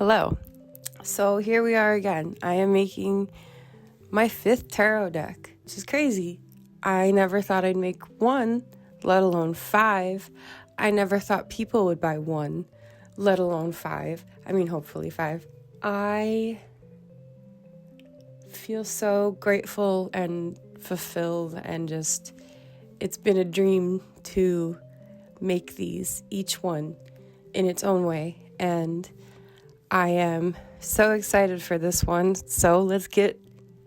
Hello. So here we are again. I am making my 5th tarot deck, which is crazy. I never thought I'd make 1, let alone 5. I never thought people would buy 1, let alone 5. I mean, hopefully 5. I feel so grateful and fulfilled, and just, it's been a dream to make these, each one in its own way. And I am so excited for this one, so let's get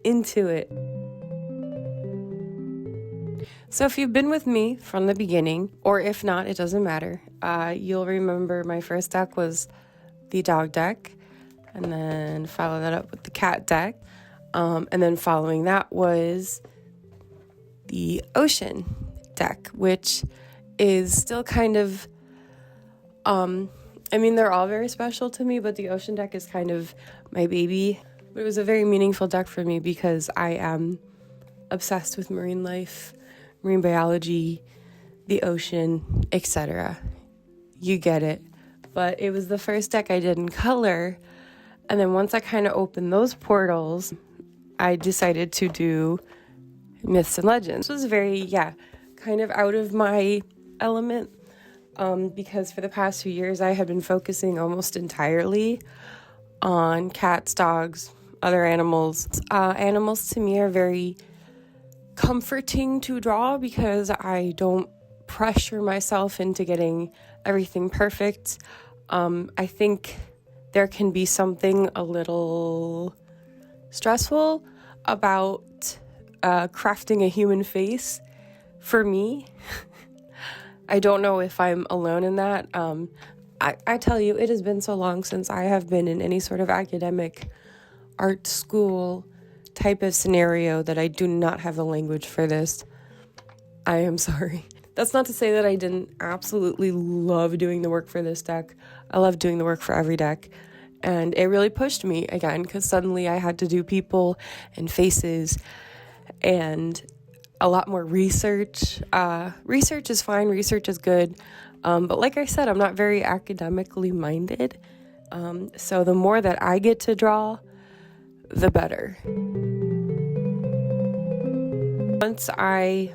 into it. So if you've been with me from the beginning, or if not, it doesn't matter, you'll remember my first deck was the dog deck, and then follow that up with the cat deck, and then following that was the ocean deck, which is still kind of, they're all very special to me, but the ocean deck is kind of my baby. But it was a very meaningful deck for me because I am obsessed with marine life, marine biology, the ocean, etc. You get it. But it was the first deck I did in color. And then once I kind of opened those portals, I decided to do myths and legends. This was very, kind of out of my element. Because for the past few years, I had been focusing almost entirely on cats, dogs, other animals. Animals to me are very comforting to draw because I don't pressure myself into getting everything perfect. I think there can be something a little stressful about crafting a human face for me. I don't know if I'm alone in that. I tell you, it has been so long since I have been in any sort of academic art school type of scenario that I do not have the language for this. I am sorry. That's not to say that I didn't absolutely love doing the work for this deck. I love doing the work for every deck. And it really pushed me again because suddenly I had to do people and faces and a lot more research. Research is fine. Research is good. But like I said, I'm not very academically minded. So the more that I get to draw, the better. Once I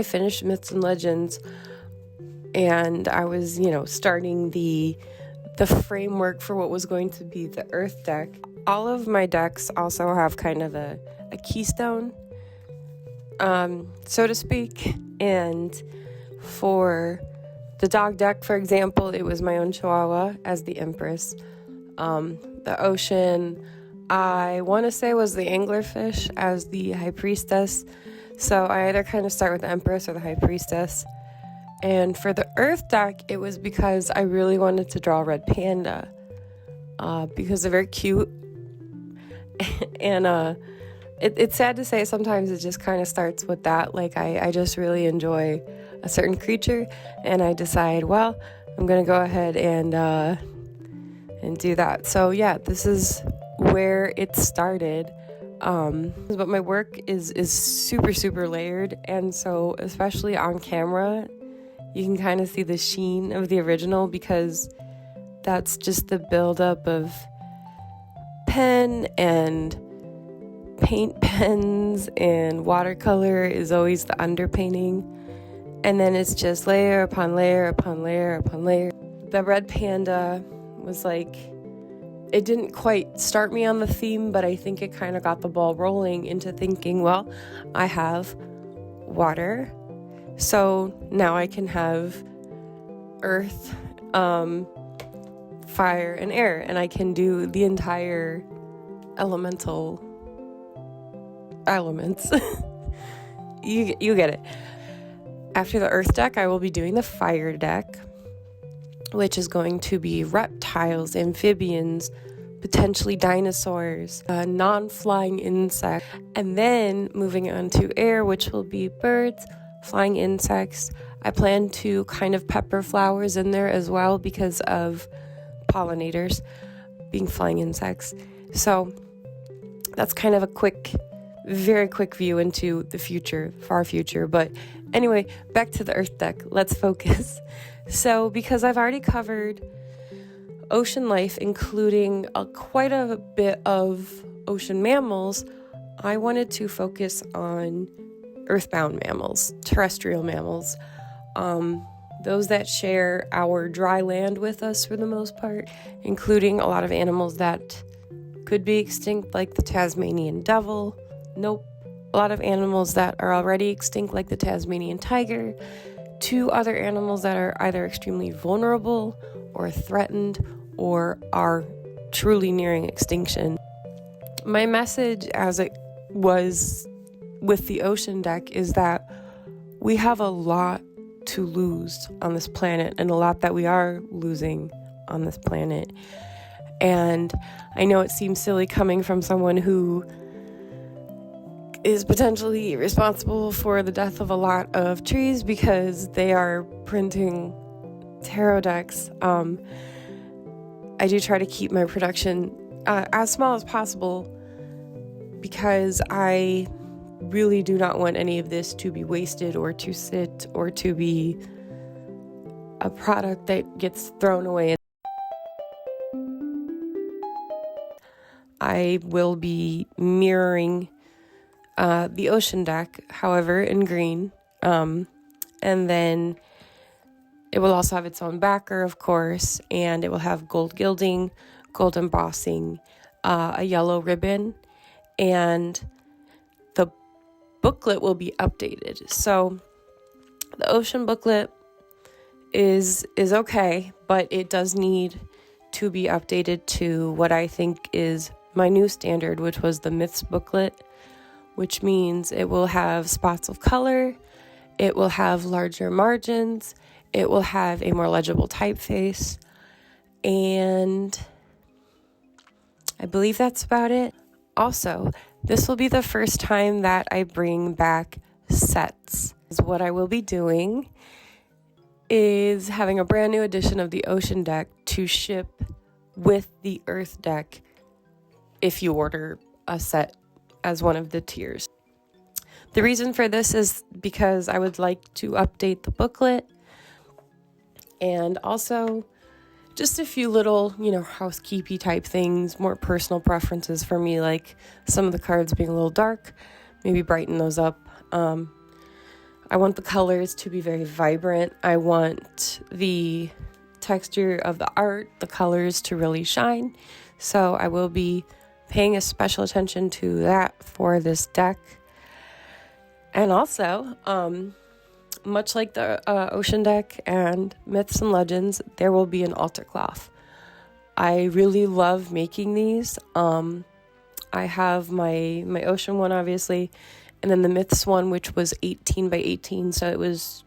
finished Myths and Legends and I was, starting the framework for what was going to be the Earth deck, all of my decks also have kind of a keystone, so to speak. And for the dog deck, for example, it was my own Chihuahua as the Empress. The ocean, I want to say, was the anglerfish as the High Priestess. So I either kind of start with the Empress or the High Priestess. And for the Earth deck, it was because I really wanted to draw a red panda, because they're very cute. And it's sad to say sometimes it just kind of starts with that. Like I just really enjoy a certain creature, and I decide, well, I'm going to go ahead and do that. So this is where it started. But my work is super, super layered. And so especially on camera, you can kind of see the sheen of the original because that's just the buildup of pen and paint pens, and watercolor is always the underpainting. And then it's just layer upon layer upon layer upon layer. The red panda was like, it didn't quite start me on the theme, but I think it kind of got the ball rolling into thinking, well, I have water, so now I can have earth, fire, and air, and I can do the entire elemental elements. You get it. After the earth deck, I will be doing the fire deck, which is going to be reptiles, amphibians, potentially dinosaurs, non-flying insects, and then moving on to air, which will be birds, flying insects. I plan to kind of pepper flowers in there as well because of pollinators being flying insects. So that's kind of a very quick view into the future, far future. But anyway, back to the Earth deck. Let's focus. So because I've already covered ocean life, including quite a bit of ocean mammals, I wanted to focus on earthbound mammals, terrestrial mammals, those that share our dry land with us for the most part, including a lot of animals that could be extinct, like the Tasmanian devil. Nope. A lot of animals that are already extinct, like the Tasmanian tiger, to other animals that are either extremely vulnerable or threatened or are truly nearing extinction. My message, as it was with the ocean deck, is that we have a lot to lose on this planet, and a lot that we are losing on this planet. And I know it seems silly coming from someone who is potentially responsible for the death of a lot of trees because they are printing tarot decks. I do try to keep my production as small as possible because I really do not want any of this to be wasted or to sit or to be a product that gets thrown away. I will be mirroring the ocean deck, however, in green. And then it will also have its own backer, of course, and it will have gold gilding, gold embossing, a yellow ribbon, and the booklet will be updated. So the ocean booklet is okay, but it does need to be updated to what I think is my new standard, which was the Myths booklet, which means it will have spots of color, it will have larger margins, it will have a more legible typeface, and I believe that's about it. Also, this will be the first time that I bring back sets. What I will be doing is having a brand new edition of the ocean deck to ship with the earth deck if you order a set as one of the tiers. The reason for this is because I would like to update the booklet, and also just a few little, housekeepy type things, more personal preferences for me, like some of the cards being a little dark, maybe brighten those up. I want the colors to be very vibrant. I want the texture of the art, the colors to really shine. So I will be paying a special attention to that for this deck. And also, much like the ocean deck and Myths and Legends, there will be an altar cloth. I really love making these. I have my ocean one, obviously, and then the Myths one, which was 18 by 18, so it was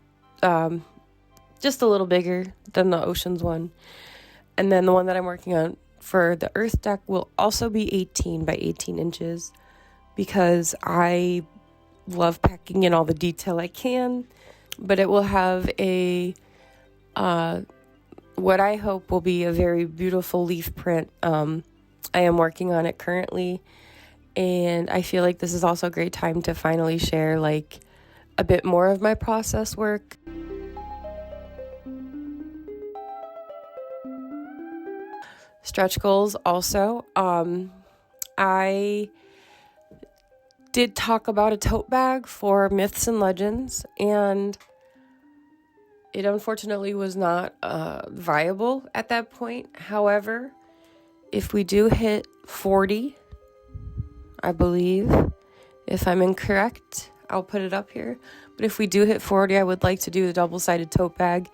just a little bigger than the oceans one. And then the one that I'm working on for the earth deck will also be 18 by 18 inches because I love packing in all the detail I can. But it will have a what I hope will be a very beautiful leaf print. I am working on it currently, and I feel like this is also a great time to finally share like a bit more of my process work. Stretch goals also. I did talk about a tote bag for Myths and Legends, and it unfortunately was not viable at that point. However, if we do hit 40, I believe, if I'm incorrect, I'll put it up here. But if we do hit 40, I would like to do the double-sided tote bag.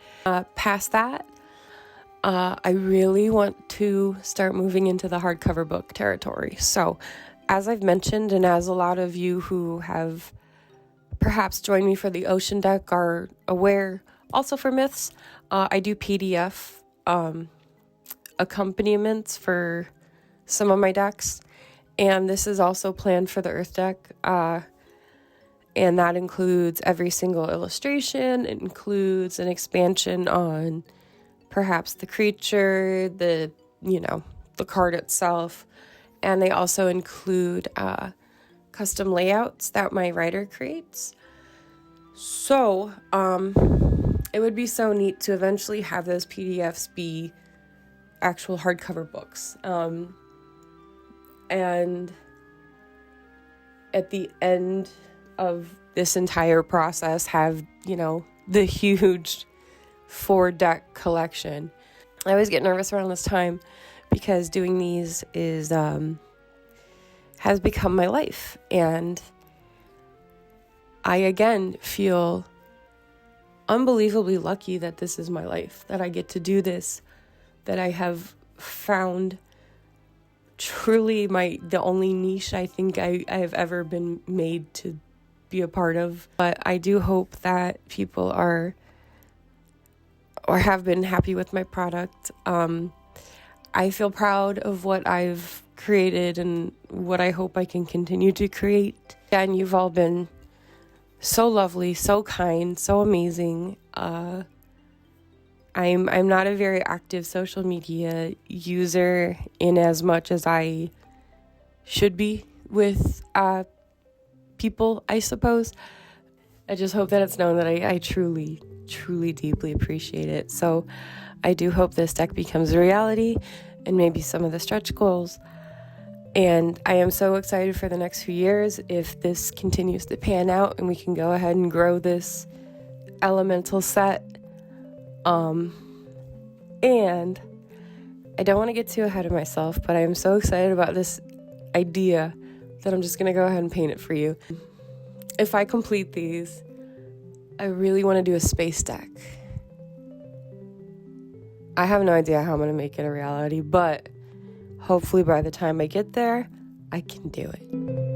Past that, I really want to start moving into the hardcover book territory. So, as I've mentioned, and as a lot of you who have perhaps joined me for the ocean deck are aware, also for Myths, I do PDF accompaniments for some of my decks, and this is also planned for the earth deck, and that includes every single illustration. It includes an expansion on perhaps the creature, the card itself. And they also include custom layouts that my writer creates. So it would be so neat to eventually have those PDFs be actual hardcover books. And at the end of this entire process have, the huge 4-deck collection. I always get nervous around this time because doing these has become my life. And I, again, feel unbelievably lucky that this is my life, that I get to do this, that I have found truly the only niche I think I have ever been made to be a part of. But I do hope that people are or have been happy with my product. I feel proud of what I've created and what I hope I can continue to create. And you've all been so lovely, so kind, so amazing. I'm not a very active social media user in as much as I should be with people, I suppose. I just hope that it's known that I truly, truly, deeply appreciate it. So I do hope this deck becomes a reality and maybe some of the stretch goals. And I am so excited for the next few years if this continues to pan out and we can go ahead and grow this elemental set. And I don't want to get too ahead of myself, but I am so excited about this idea that I'm just going to go ahead and paint it for you. If I complete these, I really want to do a space deck. I have no idea how I'm going to make it a reality, but hopefully by the time I get there, I can do it.